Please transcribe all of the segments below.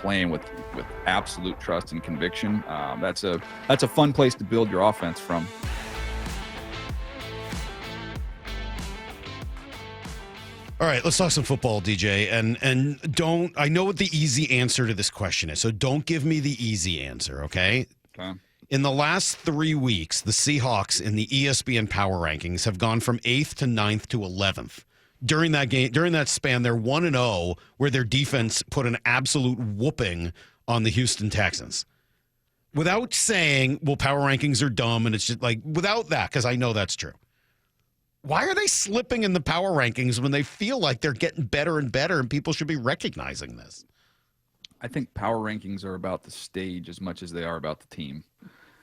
playing with absolute trust and conviction. That's a fun place to build your offense from. All right, let's talk some football, DJ. And don't, I know what the easy answer to this question is, so don't give me the easy answer, okay? Okay. In the last 3 weeks, the Seahawks in the ESPN Power Rankings have gone from 8th to 9th to 11th. During that span, they're 1-0, where their defense put an absolute whooping on the Houston Texans. Without saying, well, power rankings are dumb, and it's just like, without that, because I know that's true. Why are they slipping in the power rankings when they feel like they're getting better and better, and people should be recognizing this? I think power rankings are about the stage as much as they are about the team.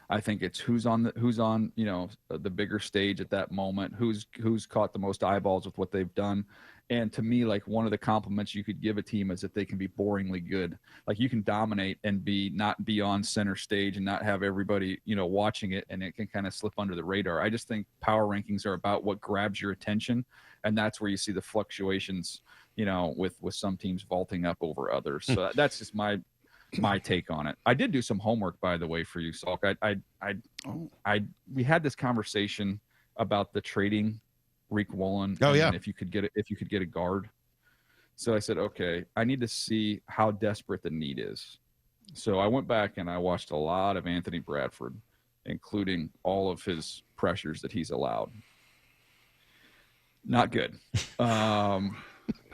I think it's who's on the bigger stage at that moment, who's caught the most eyeballs with what they've done. And to me, like, one of the compliments you could give a team is that they can be boringly good. Like, you can dominate and not be on center stage and not have everybody, watching it, and it can kind of slip under the radar. I just think power rankings are about what grabs your attention, and that's where you see the fluctuations, with some teams vaulting up over others. So that's just my take on it. I did do some homework, by the way, for you, Salk. We had this conversation about the trading Rick Woolen. Oh, yeah. If you could get a guard. So I said, okay, I need to see how desperate the need is. So I went back and I watched a lot of Anthony Bradford, including all of his pressures that he's allowed. Not good.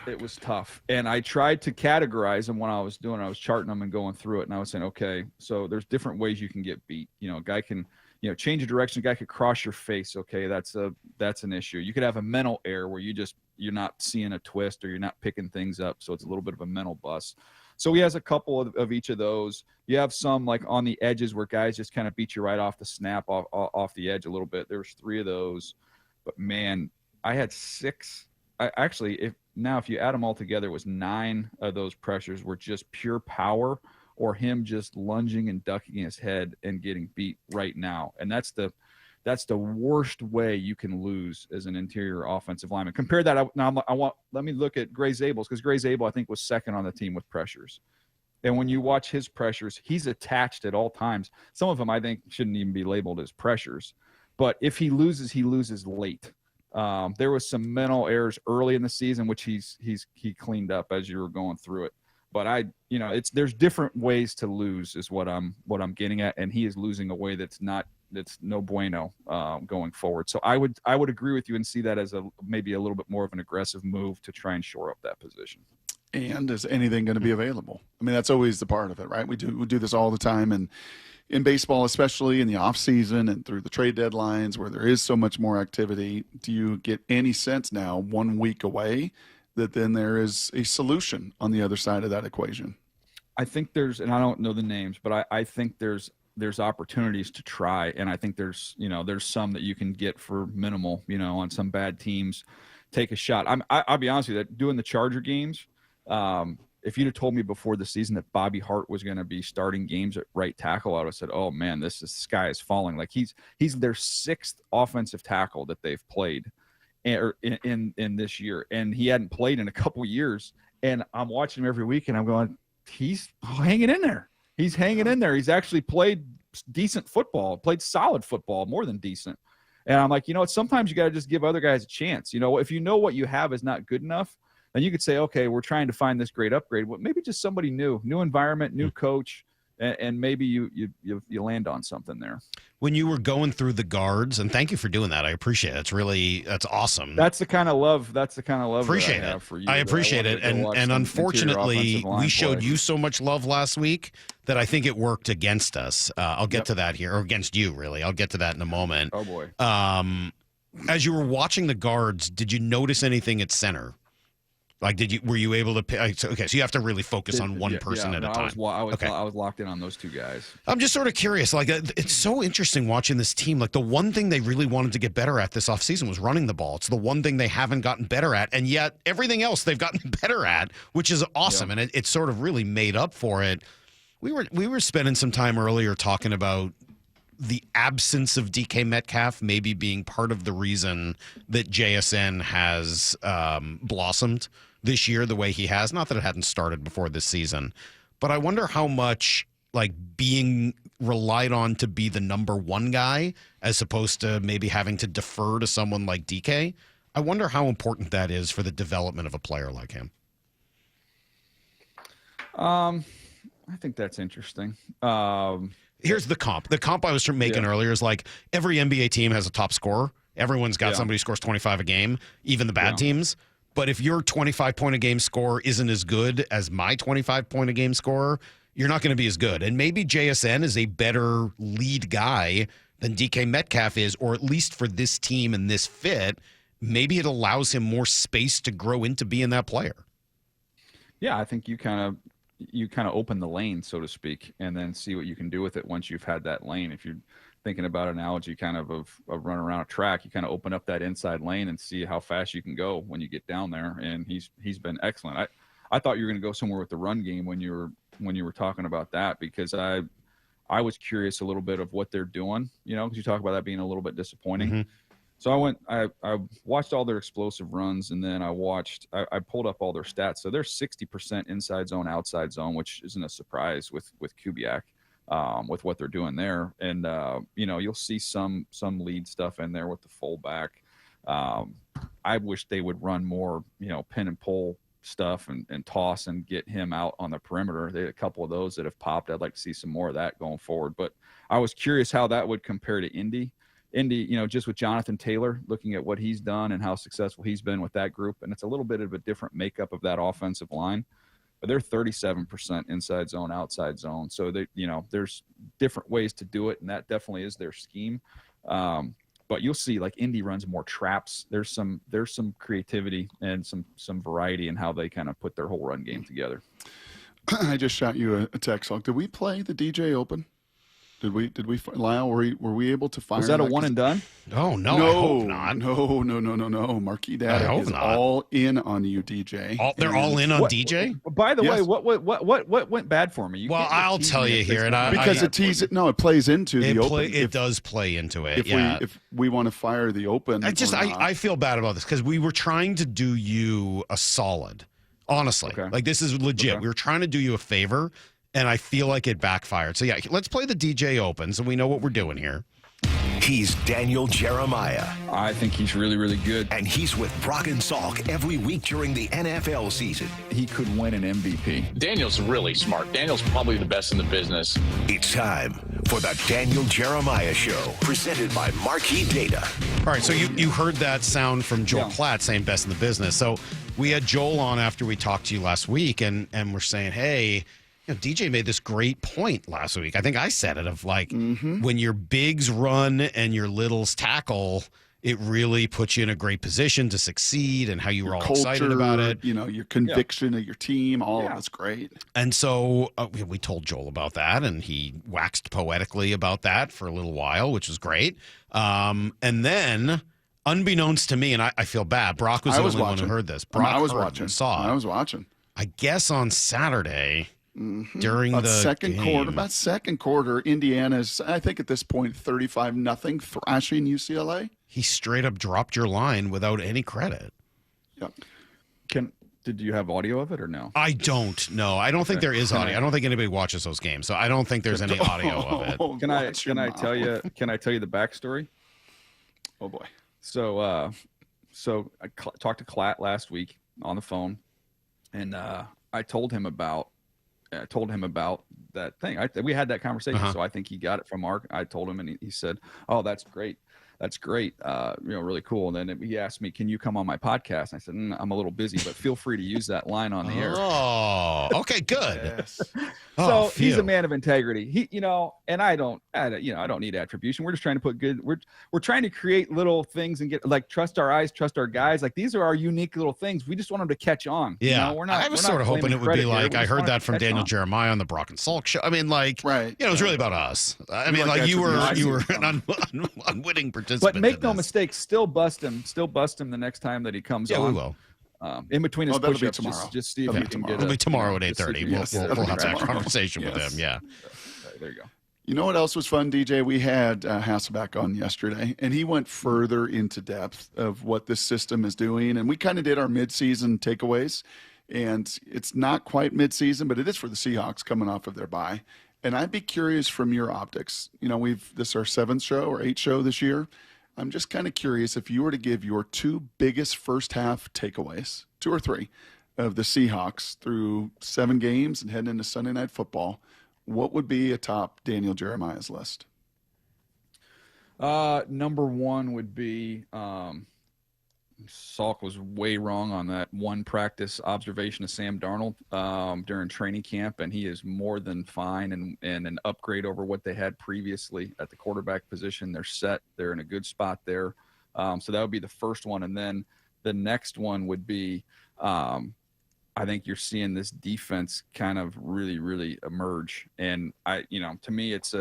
It was tough. And I tried to categorize them when I was charting them and going through it. And I was saying, okay, so there's different ways you can get beat. A guy can, change a direction. A guy could cross your face. Okay, that's an issue. You could have a mental error where you're not seeing a twist, or you're not picking things up. So it's a little bit of a mental bust. So he has a couple of each of those. You have some like on the edges where guys just kind of beat you right off the snap, off the edge a little bit. There's 3 of those. But man, I had 6. If you add them all together, it was 9 of those pressures were just pure power, or him just lunging and ducking his head and getting beat right now. And that's the worst way you can lose as an interior offensive lineman. Compare that. Let me look at Gray Zabel's, because Gray Zabel, I think, was second on the team with pressures. And when you watch his pressures, he's attached at all times. Some of them I think shouldn't even be labeled as pressures. But if he loses late. There was some mental errors early in the season, which he cleaned up as you were going through it. But there's different ways to lose is what I'm getting at, and he is losing a way that's no bueno going forward. So I would agree with you and see that as maybe a little bit more of an aggressive move to try and shore up that position. And is anything going to be available? I mean, that's always the part of it, right? We do this all the time, and in baseball, especially in the off season and through the trade deadlines where there is so much more activity. Do you get any sense now, 1 week away, that then there is a solution on the other side of that equation? I think and I don't know the names, but I think there's opportunities to try. And I think there's some that you can get for minimal, on some bad teams, take a shot. I'll be honest with you, that doing the Charger games, if you'd have told me before the season that Bobby Hart was going to be starting games at right tackle, I would have said, oh man, the sky is falling. Like he's their 6th offensive tackle that they've played in this year. And he hadn't played in a couple years. And I'm watching him every week and I'm going, he's hanging in there. He's hanging in there. He's actually played decent football, played solid football, more than decent. And I'm like, sometimes you got to just give other guys a chance. If you know what you have is not good enough, then you could say, okay, we're trying to find this great upgrade. Well, maybe just somebody new environment, new coach, and maybe you land on something there. When you were going through the guards, and thank you for doing that. I appreciate it. That's awesome. That's the kind of love. Appreciate that I it. have for you. I appreciate it. And unfortunately, we showed you so much love last week that I think it worked against us. I'll get to that here, or against you, really. I'll get to that in a moment. Oh boy. As you were watching the guards, did you notice anything at center? Like, were you able to pick? So you have to really focus on one person at a time. I was locked in on those 2 guys. I'm just sort of curious. Like, it's so interesting watching this team. Like, the one thing they really wanted to get better at this offseason was running the ball. It's the one thing they haven't gotten better at, and yet everything else they've gotten better at, which is awesome. Yeah. And it sort of really made up for it. We were spending some time earlier talking about the absence of DK Metcalf maybe being part of the reason that JSN has blossomed this year the way he has. Not that it hadn't started before this season, but I wonder how much like being relied on to be the number one guy as opposed to maybe having to defer to someone like DK. I wonder how important that is for the development of a player like him. I think that's interesting. Here's the comp. The comp I was making earlier is like every NBA team has a top scorer. Everyone's got somebody who scores 25 a game, even the bad teams. But if your 25-point-a-game scorer isn't as good as my 25-point-a-game scorer, you're not going to be as good. And maybe JSN is a better lead guy than DK Metcalf is, or at least for this team and this fit, maybe it allows him more space to grow into being that player. Yeah, I think you kind of open the lane, so to speak, and then see what you can do with it once you've had that lane. If you're thinking about an analogy kind of running around a track, you kind of open up that inside lane and see how fast you can go when you get down there. And he's been excellent. I thought you were going to go somewhere with the run game when you were talking about that, because I was curious a little bit of what they're doing, because you talk about that being a little bit disappointing. Mm-hmm. So I watched all their explosive runs, and then I pulled up all their stats. So they're 60% inside zone, outside zone, which isn't a surprise with Kubiak, with what they're doing there. And you'll see some lead stuff in there with the fullback. I wish they would run more, pin and pull stuff and toss and get him out on the perimeter. They had a couple of those that have popped. I'd like to see some more of that going forward. But I was curious how that would compare to Indy, just with Jonathan Taylor, looking at what he's done and how successful he's been with that group. And it's a little bit of a different makeup of that offensive line, but they're 37% inside zone, outside zone. So there's different ways to do it. And that definitely is their scheme. But you'll see like Indy runs more traps. There's some creativity and some variety in how they kind of put their whole run game together. I just shot you a text. Did we play the DJ Open? Did we Lyle, were we able to fire? Was that a one and done? Oh, no, I hope not. No. Marquis Data is all in on you, DJ. They're all in on DJ? By the way, what went bad for me? I'll tell you here. It plays into the Open. It does play into it, If we want to fire the Open. I feel bad about this because we were trying to do you a solid. Honestly. Okay. Like, this is legit. Okay. We were trying to do you a favor, and I feel like it backfired. So, yeah, let's play the DJ Open so we know what we're doing here. He's Daniel Jeremiah. I think he's really, really good. And he's with Brock and Salk every week during the NFL season. He could win an MVP. Daniel's really smart. Daniel's probably the best in the business. It's time for the Daniel Jeremiah Show, presented by Marquis Data. All right, so you heard that sound from Joel Klatt saying best in the business. So we had Joel on after we talked to you last week, and we're saying, hey, DJ made this great point last week. I think I said it of like when your bigs run and your littles tackle, it really puts you in a great position to succeed, and how you were all excited about it. Your conviction of your team, all of it's great. And so we told Joel about that, and he waxed poetically about that for a little while, which was great. And then, unbeknownst to me, and I feel bad, Brock was the only one who heard this. Brock I was watching. I guess on Saturday. During about the second quarter, Indiana's, I think at this point, 35-0 thrashing UCLA. He straight up dropped your line without any credit. Yep. Did you have audio of it or no? I don't know. I don't think there is audio. I don't think anybody watches those games, so I don't think there's any audio of it. Can I tell you the backstory? Oh boy. So I talked to Klatt last week on the phone, and I told him about that thing. We had that conversation, so I think he got it from Mark. I told him, and he said, "Oh, that's great. That's great. Really cool." And then he asked me, "Can you come on my podcast?" And I said, I'm a little busy, but feel free to use that line on the air. Oh, okay, good. Yes. So he's a man of integrity. He, and I don't need attribution. We're just trying to put good. We're trying to create little things and get like trust our eyes, trust our guys. Like these are our unique little things. We just want them to catch on. Yeah, we're not. I was sort of hoping it would be like I heard that from Daniel Jeremiah on the Brock and Salk Show. I mean, like, right? It was really about us. I mean, like you were an unwitting participant. But make no mistake, still bust him the next time that he comes on. Yeah, we will. In between his push-ups, just see if you can get It'll be tomorrow at 8:30. We'll have that conversation with him. Yeah. There you go. You know what else was fun, DJ? We had Hasselback on yesterday, and he went further into depth of what this system is doing, and we kind of did our mid-season takeaways. And it's not quite midseason, but it is for the Seahawks coming off of their bye. And I'd be curious from your optics. This is our 7th show or 8th show this year. I'm just kind of curious if you were to give your 2 biggest first half takeaways, 2 or 3, of the Seahawks through 7 games and heading into Sunday Night Football, what would be atop Daniel Jeremiah's list? Number 1 would be Salk was way wrong on that one practice observation of Sam Darnold during training camp, and he is more than fine and an upgrade over what they had previously at the quarterback position. They're set. They're in a good spot there. So that would be the first one. And then the next one would be I think you're seeing this defense kind of really, really emerge. And to me, it's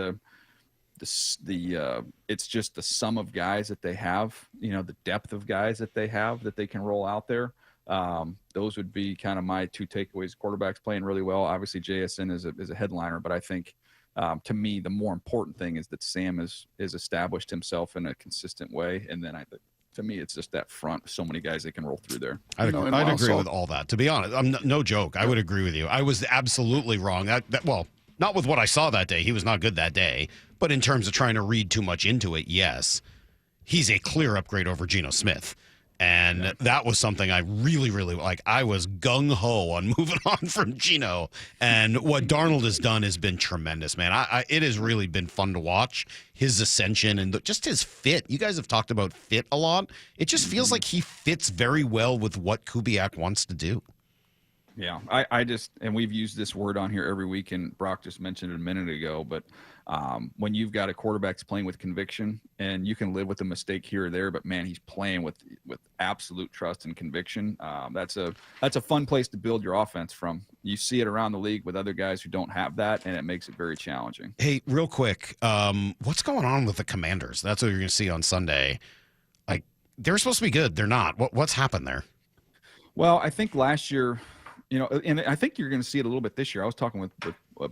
it's just the sum of guys that they have, the depth of guys that they have that they can roll out there. Those would be kind of my 2 takeaways. Quarterbacks playing really well. Obviously JSN is a headliner, but I think to me, the more important thing is that Sam is established himself in a consistent way. And then to me, it's just that front. So many guys that can roll through there. I'd agree with all that. To be honest, I'm no joke. I would agree with you. I was absolutely wrong. Well, not with what I saw that day. He was not good that day. But in terms of trying to read too much into it, yes, he's a clear upgrade over Geno Smith. And that was something I really, really like. I was gung-ho on moving on from Geno. And what Darnold has done has been tremendous, man. It has really been fun to watch, his ascension and just his fit. You guys have talked about fit a lot. It just feels like he fits very well with what Kubiak wants to do. Yeah, I just, and we've used this word on here every week, and Brock just mentioned it a minute ago, but when you've got a quarterback that's playing with conviction, and you can live with a mistake here or there, but man, he's playing with absolute trust and conviction. That's a fun place to build your offense from. You see it around the league with other guys who don't have that, and it makes it very challenging. Hey, real quick, what's going on with the Commanders? That's what you're going to see on Sunday. Like, they're supposed to be good. They're not. What's happened there? Well, I think last year, and I think you're going to see it a little bit this year. I was talking with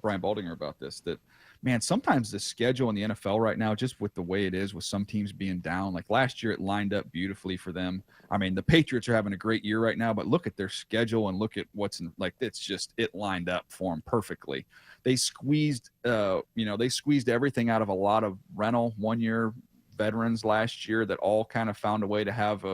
Brian Baldinger about this, that, man, sometimes the schedule in the NFL right now, just with the way it is with some teams being down, like last year it lined up beautifully for them. I mean, the Patriots are having a great year right now, but look at their schedule and look at what's in, like, it lined up for them perfectly. They squeezed everything out of a lot of rental 1-year veterans last year that all kind of found a way to have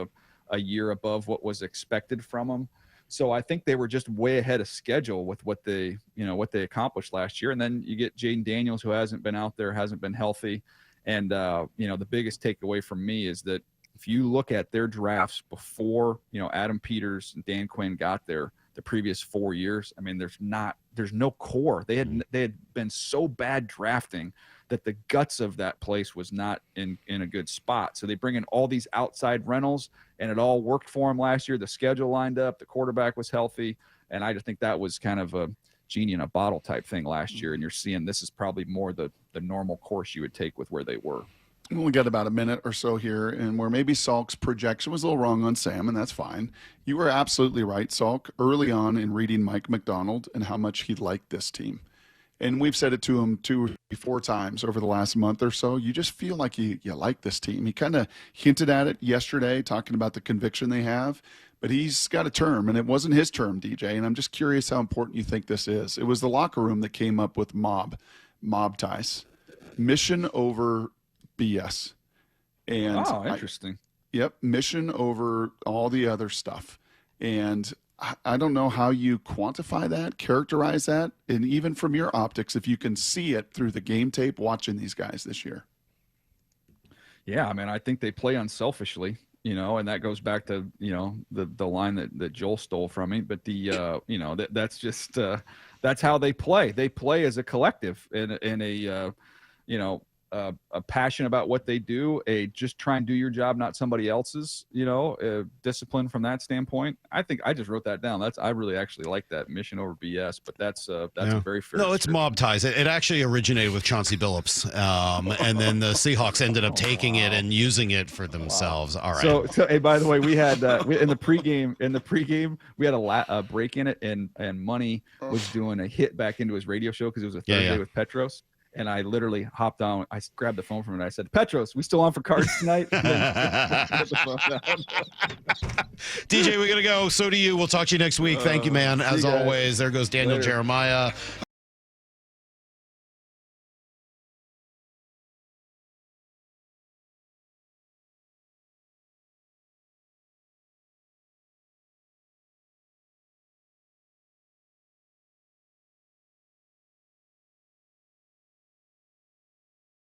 a year above what was expected from them. So I think they were just way ahead of schedule with what they accomplished last year. And then you get Jaden Daniels, who hasn't been out there, hasn't been healthy. And, the biggest takeaway from me is that if you look at their drafts before, Adam Peters and Dan Quinn got there the previous 4 years, I mean, there's no core. They had been so bad drafting that the guts of that place was not in a good spot. So they bring in all these outside rentals, and it all worked for them last year. The schedule lined up, the quarterback was healthy, and I just think that was kind of a genie in a bottle type thing last year. And you're seeing this is probably more the normal course you would take with where they were. We only got about a minute or so here, and where maybe Salk's projection was a little wrong on Sam, and that's fine. You were absolutely right, Salk, early on in reading Mike McDonald and how much he liked this team. And we've said it to him 2 or 4 times over the last month or so. You just feel like you like this team. He kind of hinted at it yesterday, talking about the conviction they have. But he's got a term, and it wasn't his term, DJ. And I'm just curious how important you think this is. It was the locker room that came up with mob ties. Mission over BS. And interesting. Mission over all the other stuff. And I don't know how you quantify that, characterize that, and even from your optics, if you can see it through the game tape watching these guys this year. Yeah, I mean, I think they play unselfishly, and that goes back to, the line that Joel stole from me. But that's just that's how they play. They play as a collective in a passion about what they do, just try and do your job, not somebody else's, discipline from that standpoint. I think I just wrote that down. I really actually like that, mission over BS, but that's a very fair. No, it's mob ties. It actually originated with Chauncey Billups. And then the Seahawks ended up taking it and using it for themselves. All right. So hey, by the way, we had in the pregame, we had a break in it, and Money was doing a hit back into his radio show because it was a Thursday with Petros. And I literally hopped on. I grabbed the phone from him and I said, Petros, we still on for cards tonight? DJ, we got to go. So do you. We'll talk to you next week. Thank you, man. As always, there goes Daniel Jeremiah.